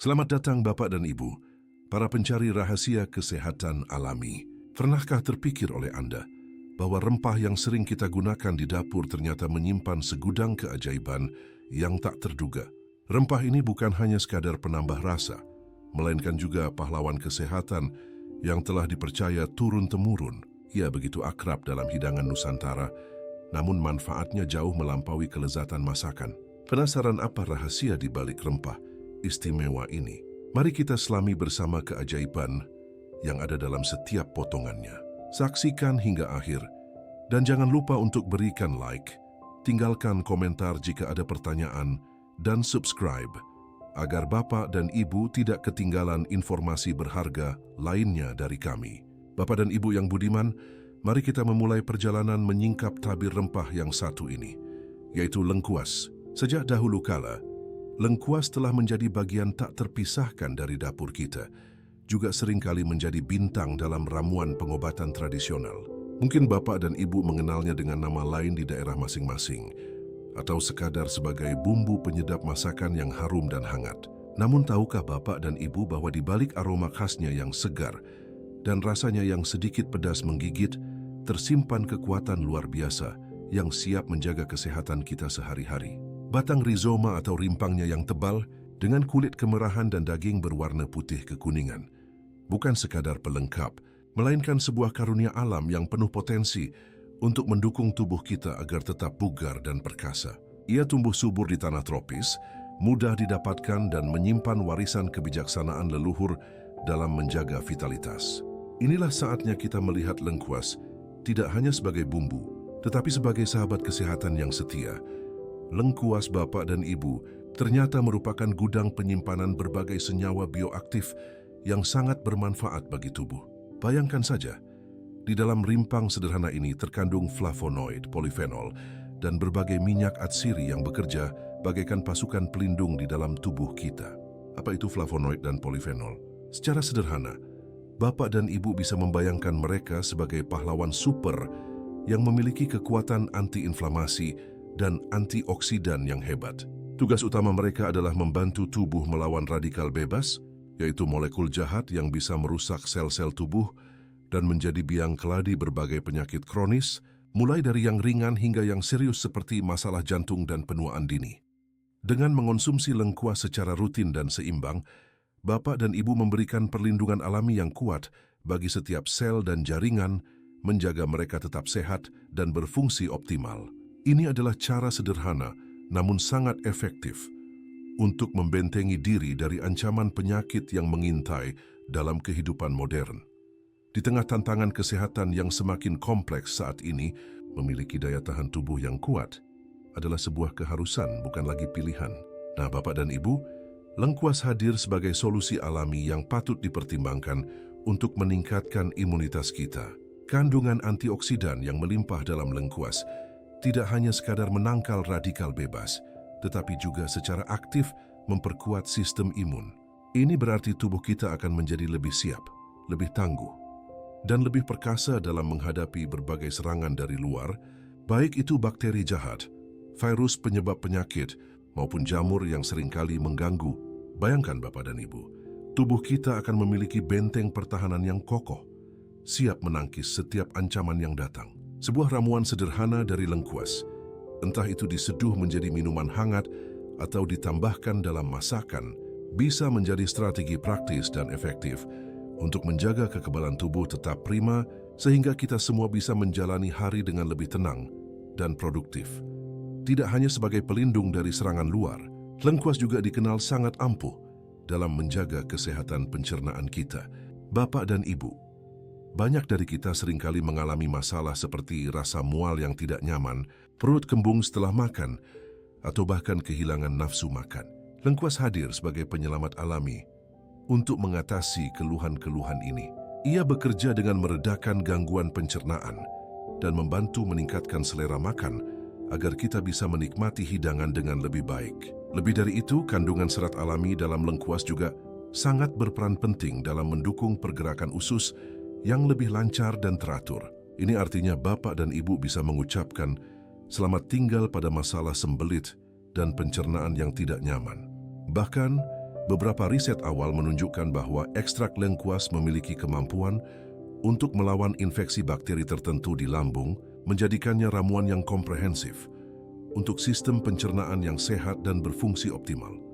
Selamat datang Bapak dan Ibu, para pencari rahasia kesehatan alami. Pernahkah terpikir oleh Anda bahwa rempah yang sering kita gunakan di dapur ternyata menyimpan segudang keajaiban yang tak terduga? Rempah ini bukan hanya sekadar penambah rasa, melainkan juga pahlawan kesehatan yang telah dipercaya turun-temurun. Ia begitu akrab dalam hidangan Nusantara, namun manfaatnya jauh melampaui kelezatan masakan. Penasaran apa rahasia di balik rempah istimewa ini? Mari kita selami bersama keajaiban yang ada dalam setiap potongannya. Saksikan hingga akhir, dan jangan lupa untuk berikan like, tinggalkan komentar jika ada pertanyaan, dan subscribe, agar Bapak dan Ibu tidak ketinggalan informasi berharga lainnya dari kami. Bapak dan Ibu yang budiman, mari kita memulai perjalanan menyingkap tabir rempah yang satu ini, yaitu lengkuas. Sejak dahulu kala, lengkuas telah menjadi bagian tak terpisahkan dari dapur kita, juga seringkali menjadi bintang dalam ramuan pengobatan tradisional. Mungkin Bapak dan Ibu mengenalnya dengan nama lain di daerah masing-masing, atau sekadar sebagai bumbu penyedap masakan yang harum dan hangat. Namun tahukah Bapak dan Ibu bahwa di balik aroma khasnya yang segar dan rasanya yang sedikit pedas menggigit, tersimpan kekuatan luar biasa yang siap menjaga kesehatan kita sehari-hari. Batang rizoma atau rimpangnya yang tebal dengan kulit kemerahan dan daging berwarna putih kekuningan bukan sekadar pelengkap, melainkan sebuah karunia alam yang penuh potensi untuk mendukung tubuh kita agar tetap bugar dan perkasa. Ia tumbuh subur di tanah tropis, mudah didapatkan dan menyimpan warisan kebijaksanaan leluhur dalam menjaga vitalitas. Inilah saatnya kita melihat lengkuas tidak hanya sebagai bumbu, tetapi sebagai sahabat kesehatan yang setia. Lengkuas Bapak dan Ibu ternyata merupakan gudang penyimpanan berbagai senyawa bioaktif yang sangat bermanfaat bagi tubuh. Bayangkan saja, di dalam rimpang sederhana ini terkandung flavonoid, polifenol, dan berbagai minyak atsiri yang bekerja bagaikan pasukan pelindung di dalam tubuh kita. Apa itu flavonoid dan polifenol? Secara sederhana, Bapak dan Ibu bisa membayangkan mereka sebagai pahlawan super yang memiliki kekuatan anti-inflamasi dan antioksidan yang hebat. Tugas utama mereka adalah membantu tubuh melawan radikal bebas, yaitu molekul jahat yang bisa merusak sel-sel tubuh dan menjadi biang keladi berbagai penyakit kronis, mulai dari yang ringan hingga yang serius seperti masalah jantung dan penuaan dini. Dengan mengonsumsi lengkuas secara rutin dan seimbang, Bapak dan Ibu memberikan perlindungan alami yang kuat bagi setiap sel dan jaringan, menjaga mereka tetap sehat dan berfungsi optimal. Ini adalah cara sederhana, namun sangat efektif untuk membentengi diri dari ancaman penyakit yang mengintai dalam kehidupan modern. Di tengah tantangan kesehatan yang semakin kompleks saat ini, memiliki daya tahan tubuh yang kuat adalah sebuah keharusan, bukan lagi pilihan. Nah, Bapak dan Ibu, lengkuas hadir sebagai solusi alami yang patut dipertimbangkan untuk meningkatkan imunitas kita. Kandungan antioksidan yang melimpah dalam lengkuas tidak hanya sekadar menangkal radikal bebas, tetapi juga secara aktif memperkuat sistem imun. Ini berarti tubuh kita akan menjadi lebih siap, lebih tangguh, dan lebih perkasa dalam menghadapi berbagai serangan dari luar, baik itu bakteri jahat, virus penyebab penyakit, maupun jamur yang seringkali mengganggu. Bayangkan Bapak dan Ibu, tubuh kita akan memiliki benteng pertahanan yang kokoh, siap menangkis setiap ancaman yang datang. Sebuah ramuan sederhana dari lengkuas, entah itu diseduh menjadi minuman hangat atau ditambahkan dalam masakan, bisa menjadi strategi praktis dan efektif untuk menjaga kekebalan tubuh tetap prima sehingga kita semua bisa menjalani hari dengan lebih tenang dan produktif. Tidak hanya sebagai pelindung dari serangan luar, lengkuas juga dikenal sangat ampuh dalam menjaga kesehatan pencernaan kita. Bapak dan Ibu, banyak dari kita seringkali mengalami masalah seperti rasa mual yang tidak nyaman, perut kembung setelah makan, atau bahkan kehilangan nafsu makan. Lengkuas hadir sebagai penyelamat alami untuk mengatasi keluhan-keluhan ini. Ia bekerja dengan meredakan gangguan pencernaan dan membantu meningkatkan selera makan agar kita bisa menikmati hidangan dengan lebih baik. Lebih dari itu, kandungan serat alami dalam lengkuas juga sangat berperan penting dalam mendukung pergerakan usus yang lebih lancar dan teratur. Ini artinya Bapak dan Ibu bisa mengucapkan selamat tinggal pada masalah sembelit dan pencernaan yang tidak nyaman. Bahkan, Beberapa riset awal menunjukkan bahwa ekstrak lengkuas memiliki kemampuan untuk melawan infeksi bakteri tertentu di lambung, menjadikannya ramuan yang komprehensif untuk sistem pencernaan yang sehat dan berfungsi optimal.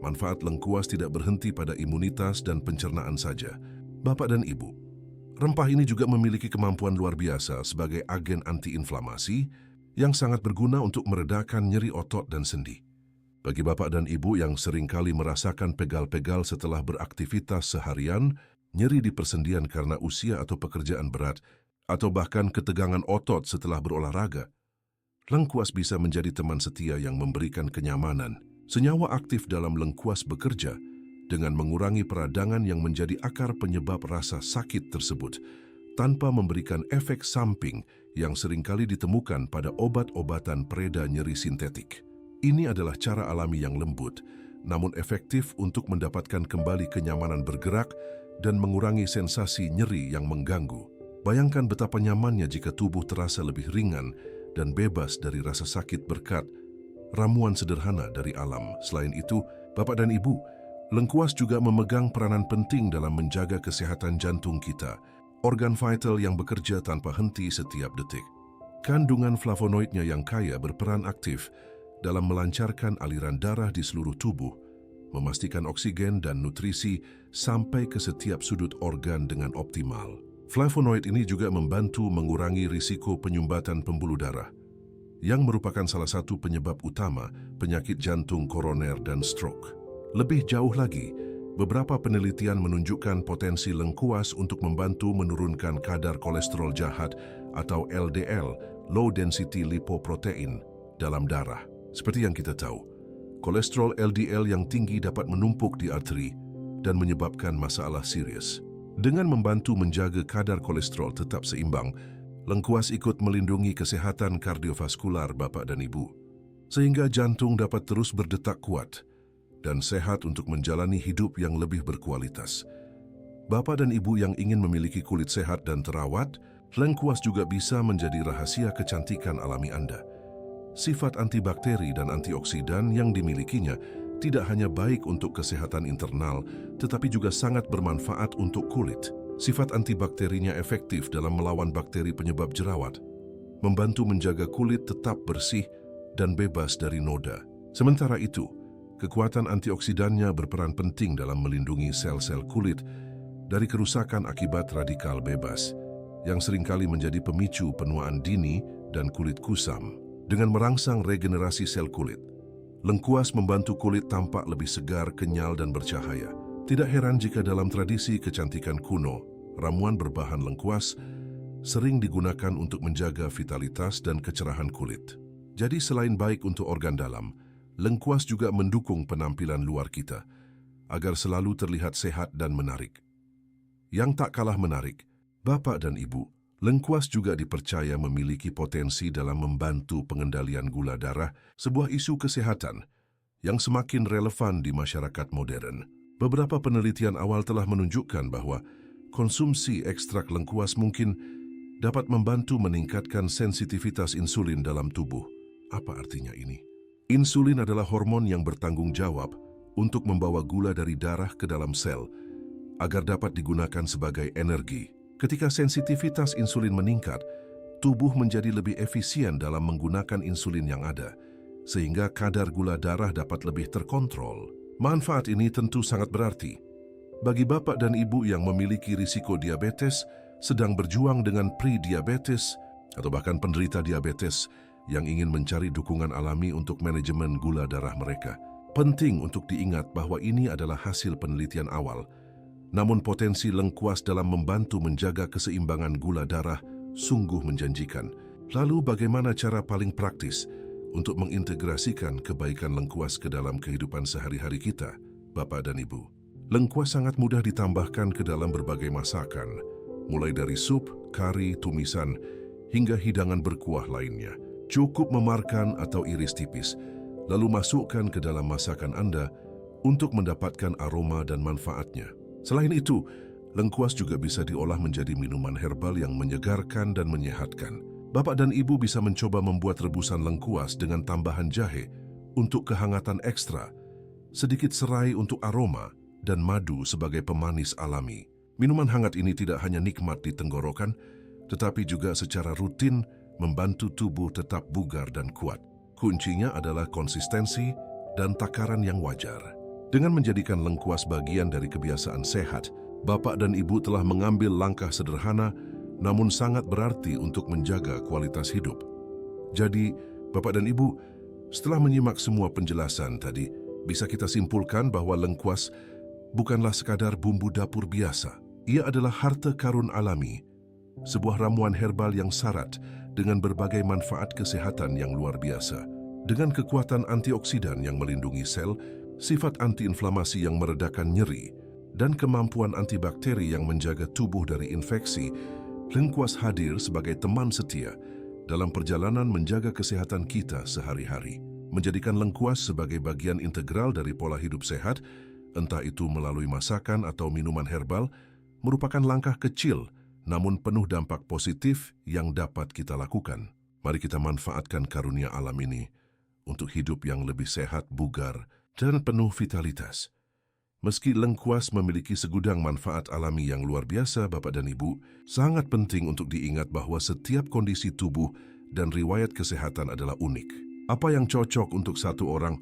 Manfaat lengkuas tidak berhenti pada imunitas dan pencernaan saja. Bapak dan Ibu, rempah ini juga memiliki kemampuan luar biasa sebagai agen antiinflamasi yang sangat berguna untuk meredakan nyeri otot dan sendi. Bagi Bapak dan Ibu yang seringkali merasakan pegal-pegal setelah beraktivitas seharian, nyeri di persendian karena usia atau pekerjaan berat, atau bahkan ketegangan otot setelah berolahraga, lengkuas bisa menjadi teman setia yang memberikan kenyamanan. Senyawa aktif dalam lengkuas bekerja dengan mengurangi peradangan yang menjadi akar penyebab rasa sakit tersebut, tanpa memberikan efek samping yang seringkali ditemukan pada obat-obatan pereda nyeri sintetik. Ini adalah cara alami yang lembut, namun efektif untuk mendapatkan kembali kenyamanan bergerak dan mengurangi sensasi nyeri yang mengganggu. Bayangkan betapa nyamannya jika tubuh terasa lebih ringan dan bebas dari rasa sakit berkat ramuan sederhana dari alam. Selain itu, Bapak dan Ibu, lengkuas juga memegang peranan penting dalam menjaga kesehatan jantung kita, organ vital yang bekerja tanpa henti setiap detik. Kandungan flavonoidnya yang kaya berperan aktif dalam melancarkan aliran darah di seluruh tubuh, memastikan oksigen dan nutrisi sampai ke setiap sudut organ dengan optimal. Flavonoid ini juga membantu mengurangi risiko penyumbatan pembuluh darah, yang merupakan salah satu penyebab utama penyakit jantung koroner dan stroke. Lebih jauh lagi, beberapa penelitian menunjukkan potensi lengkuas untuk membantu menurunkan kadar kolesterol jahat atau LDL, low density lipoprotein, dalam darah. Seperti yang kita tahu, kolesterol LDL yang tinggi dapat menumpuk di arteri dan menyebabkan masalah serius. Dengan membantu menjaga kadar kolesterol tetap seimbang, lengkuas ikut melindungi kesehatan kardiovaskular Bapak dan Ibu, sehingga jantung dapat terus berdetak kuat dan sehat untuk menjalani hidup yang lebih berkualitas. Bapak dan Ibu yang ingin memiliki kulit sehat dan terawat, lengkuas juga bisa menjadi rahasia kecantikan alami Anda. Sifat antibakteri dan antioksidan yang dimilikinya tidak hanya baik untuk kesehatan internal, tetapi juga sangat bermanfaat untuk kulit. Sifat antibakterinya efektif dalam melawan bakteri penyebab jerawat, membantu menjaga kulit tetap bersih dan bebas dari noda. Sementara itu, kekuatan antioksidannya berperan penting dalam melindungi sel-sel kulit dari kerusakan akibat radikal bebas, yang seringkali menjadi pemicu penuaan dini dan kulit kusam. Dengan merangsang regenerasi sel kulit, lengkuas membantu kulit tampak lebih segar, kenyal, dan bercahaya. Tidak heran jika dalam tradisi kecantikan kuno, ramuan berbahan lengkuas sering digunakan untuk menjaga vitalitas dan kecerahan kulit. Jadi selain baik untuk organ dalam, lengkuas juga mendukung penampilan luar kita agar selalu terlihat sehat dan menarik. Yang tak kalah menarik, Bapak dan Ibu, lengkuas juga dipercaya memiliki potensi dalam membantu pengendalian gula darah, sebuah isu kesehatan yang semakin relevan di masyarakat modern. Beberapa penelitian awal telah menunjukkan bahwa konsumsi ekstrak lengkuas mungkin dapat membantu meningkatkan sensitivitas insulin dalam tubuh. Apa artinya ini? Insulin adalah hormon yang bertanggung jawab untuk membawa gula dari darah ke dalam sel agar dapat digunakan sebagai energi. Ketika sensitivitas insulin meningkat, tubuh menjadi lebih efisien dalam menggunakan insulin yang ada, sehingga kadar gula darah dapat lebih terkontrol. Manfaat ini tentu sangat berarti bagi Bapak dan Ibu yang memiliki risiko diabetes, sedang berjuang dengan pre-diabetes, atau bahkan penderita diabetes yang ingin mencari dukungan alami untuk manajemen gula darah mereka. Penting untuk diingat bahwa ini adalah hasil penelitian awal, namun potensi lengkuas dalam membantu menjaga keseimbangan gula darah sungguh menjanjikan. Lalu bagaimana cara paling praktis untuk mengintegrasikan kebaikan lengkuas ke dalam kehidupan sehari-hari kita, Bapak dan Ibu? Lengkuas sangat mudah ditambahkan ke dalam berbagai masakan, mulai dari sup, kari, tumisan, hingga hidangan berkuah lainnya. Cukup memarkan atau iris tipis, lalu masukkan ke dalam masakan Anda untuk mendapatkan aroma dan manfaatnya. Selain itu, lengkuas juga bisa diolah menjadi minuman herbal yang menyegarkan dan menyehatkan. Bapak dan Ibu bisa mencoba membuat rebusan lengkuas dengan tambahan jahe untuk kehangatan ekstra, sedikit serai untuk aroma, dan madu sebagai pemanis alami. Minuman hangat ini tidak hanya nikmat di tenggorokan, tetapi juga secara rutin membantu tubuh tetap bugar dan kuat. Kuncinya adalah konsistensi dan takaran yang wajar. Dengan menjadikan lengkuas bagian dari kebiasaan sehat, Bapak dan Ibu telah mengambil langkah sederhana namun sangat berarti untuk menjaga kualitas hidup. Jadi, Bapak dan Ibu, setelah menyimak semua penjelasan tadi, bisa kita simpulkan bahwa lengkuas bukanlah sekadar bumbu dapur biasa. Ia adalah harta karun alami, sebuah ramuan herbal yang syarat dengan berbagai manfaat kesehatan yang luar biasa. Dengan kekuatan antioksidan yang melindungi sel, sifat antiinflamasi yang meredakan nyeri, dan kemampuan antibakteri yang menjaga tubuh dari infeksi, lengkuas hadir sebagai teman setia dalam perjalanan menjaga kesehatan kita sehari-hari. Menjadikan lengkuas sebagai bagian integral dari pola hidup sehat, entah itu melalui masakan atau minuman herbal, merupakan langkah kecil namun penuh dampak positif yang dapat kita lakukan. Mari kita manfaatkan karunia alam ini untuk hidup yang lebih sehat, bugar, dan penuh vitalitas. Meski lengkuas memiliki segudang manfaat alami yang luar biasa, Bapak dan Ibu, sangat penting untuk diingat bahwa setiap kondisi tubuh dan riwayat kesehatan adalah unik. Apa yang cocok untuk satu orang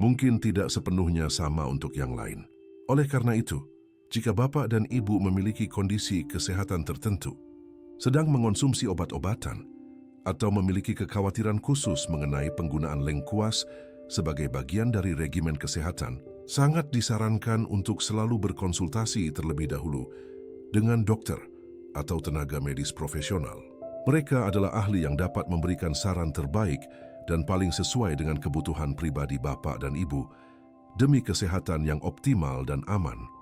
mungkin tidak sepenuhnya sama untuk yang lain. Oleh karena itu, jika Bapak dan Ibu memiliki kondisi kesehatan tertentu, sedang mengonsumsi obat-obatan, atau memiliki kekhawatiran khusus mengenai penggunaan lengkuas sebagai bagian dari regimen kesehatan, sangat disarankan untuk selalu berkonsultasi terlebih dahulu dengan dokter atau tenaga medis profesional. Mereka adalah ahli yang dapat memberikan saran terbaik dan paling sesuai dengan kebutuhan pribadi Bapak dan Ibu demi kesehatan yang optimal dan aman.